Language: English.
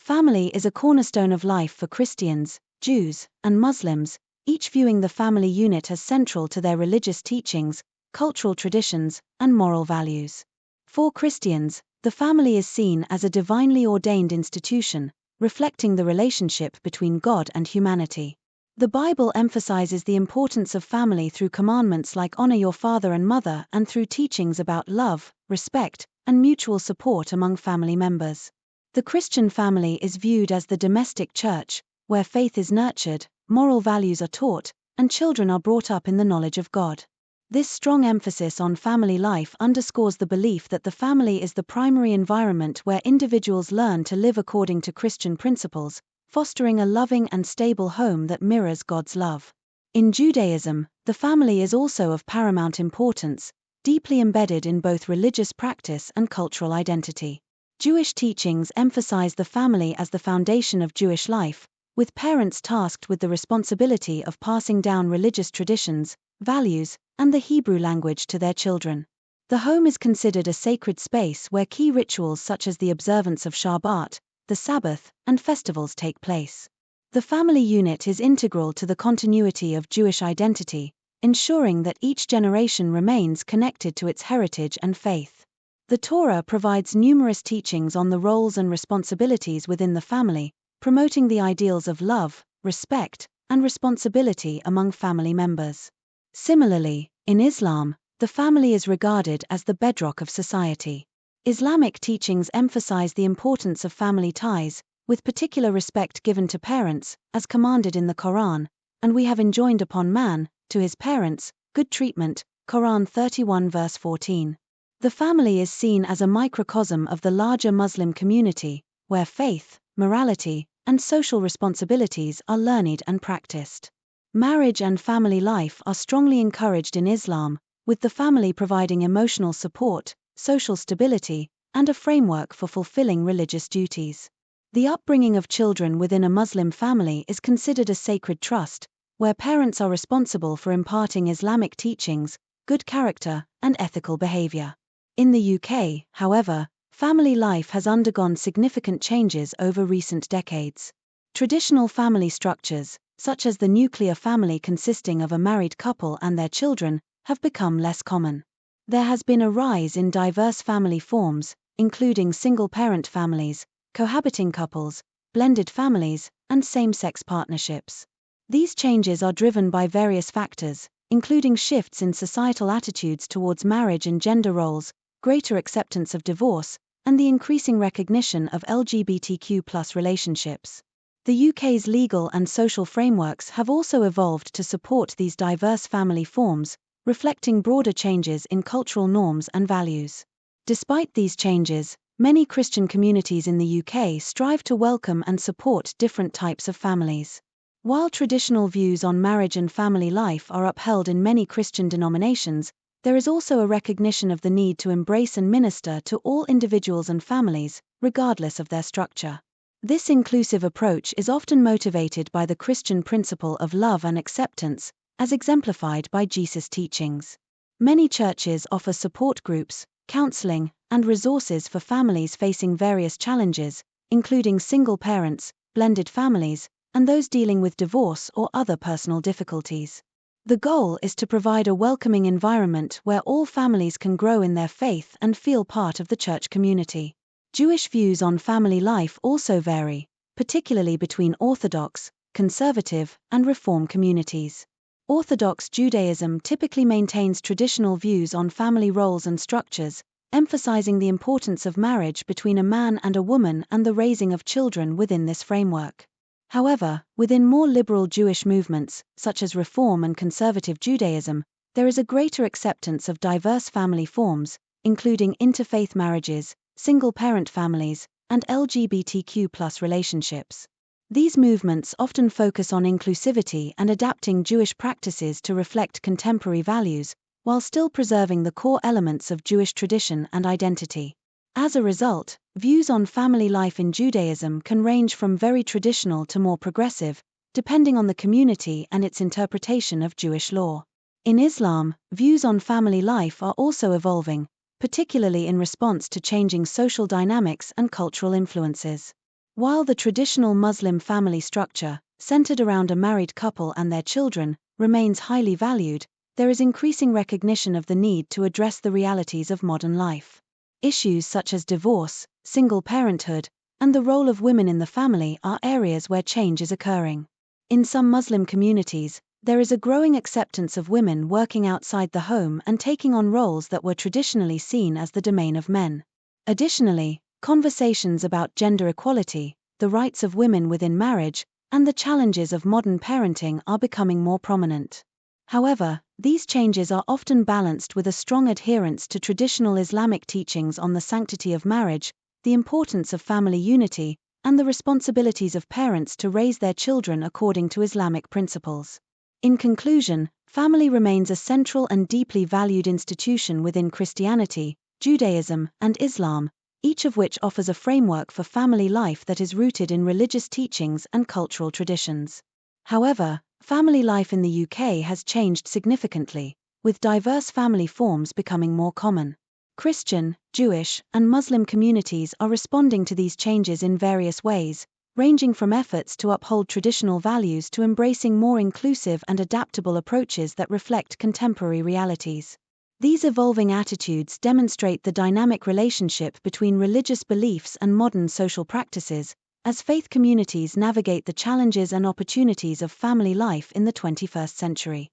Family is a cornerstone of life for Christians, Jews, and Muslims, each viewing the family unit as central to their religious teachings, cultural traditions, and moral values. For Christians, the family is seen as a divinely ordained institution, reflecting the relationship between God and humanity. The Bible emphasizes the importance of family through commandments like honor your father and mother, and through teachings about love, respect, and mutual support among family members. The Christian family is viewed as the domestic church, where faith is nurtured, moral values are taught, and children are brought up in the knowledge of God. This strong emphasis on family life underscores the belief that the family is the primary environment where individuals learn to live according to Christian principles, fostering a loving and stable home that mirrors God's love. In Judaism, the family is also of paramount importance, deeply embedded in both religious practice and cultural identity. Jewish teachings emphasize the family as the foundation of Jewish life, with parents tasked with the responsibility of passing down religious traditions, values, and the Hebrew language to their children. The home is considered a sacred space where key rituals such as the observance of Shabbat, the Sabbath, and festivals take place. The family unit is integral to the continuity of Jewish identity, ensuring that each generation remains connected to its heritage and faith. The Torah provides numerous teachings on the roles and responsibilities within the family, promoting the ideals of love, respect, and responsibility among family members. Similarly, in Islam, the family is regarded as the bedrock of society. Islamic teachings emphasize the importance of family ties, with particular respect given to parents, as commanded in the Quran, and we have enjoined upon man, to his parents, good treatment, Quran 31 verse 14. The family is seen as a microcosm of the larger Muslim community, where faith, morality, and social responsibilities are learned and practiced. Marriage and family life are strongly encouraged in Islam, with the family providing emotional support, social stability, and a framework for fulfilling religious duties. The upbringing of children within a Muslim family is considered a sacred trust, where parents are responsible for imparting Islamic teachings, good character, and ethical behavior. In the UK, however, family life has undergone significant changes over recent decades. Traditional family structures, such as the nuclear family consisting of a married couple and their children, have become less common. There has been a rise in diverse family forms, including single-parent families, cohabiting couples, blended families, and same-sex partnerships. These changes are driven by various factors, including shifts in societal attitudes towards marriage and gender roles, greater acceptance of divorce, and the increasing recognition of LGBTQ+ relationships. The UK's legal and social frameworks have also evolved to support these diverse family forms, reflecting broader changes in cultural norms and values. Despite these changes, many Christian communities in the UK strive to welcome and support different types of families. While traditional views on marriage and family life are upheld in many Christian denominations, there is also a recognition of the need to embrace and minister to all individuals and families, regardless of their structure. This inclusive approach is often motivated by the Christian principle of love and acceptance, as exemplified by Jesus' teachings. Many churches offer support groups, counseling, and resources for families facing various challenges, including single parents, blended families, and those dealing with divorce or other personal difficulties. The goal is to provide a welcoming environment where all families can grow in their faith and feel part of the church community. Jewish views on family life also vary, particularly between Orthodox, conservative, and Reform communities. Orthodox Judaism typically maintains traditional views on family roles and structures, emphasizing the importance of marriage between a man and a woman and the raising of children within this framework. However, within more liberal Jewish movements, such as Reform and Conservative Judaism, there is a greater acceptance of diverse family forms, including interfaith marriages, single-parent families, and LGBTQ+ relationships. These movements often focus on inclusivity and adapting Jewish practices to reflect contemporary values, while still preserving the core elements of Jewish tradition and identity. As a result, views on family life in Judaism can range from very traditional to more progressive, depending on the community and its interpretation of Jewish law. In Islam, views on family life are also evolving, particularly in response to changing social dynamics and cultural influences. While the traditional Muslim family structure, centered around a married couple and their children, remains highly valued, there is increasing recognition of the need to address the realities of modern life. Issues such as divorce, single parenthood, and the role of women in the family are areas where change is occurring. In some Muslim communities, there is a growing acceptance of women working outside the home and taking on roles that were traditionally seen as the domain of men. Additionally, conversations about gender equality, the rights of women within marriage, and the challenges of modern parenting are becoming more prominent. However, these changes are often balanced with a strong adherence to traditional Islamic teachings on the sanctity of marriage, the importance of family unity, and the responsibilities of parents to raise their children according to Islamic principles. In conclusion, family remains a central and deeply valued institution within Christianity, Judaism, and Islam, each of which offers a framework for family life that is rooted in religious teachings and cultural traditions. However, family life in the UK has changed significantly, with diverse family forms becoming more common. Christian, Jewish, and Muslim communities are responding to these changes in various ways, ranging from efforts to uphold traditional values to embracing more inclusive and adaptable approaches that reflect contemporary realities. These evolving attitudes demonstrate the dynamic relationship between religious beliefs and modern social practices, as faith communities navigate the challenges and opportunities of family life in the 21st century.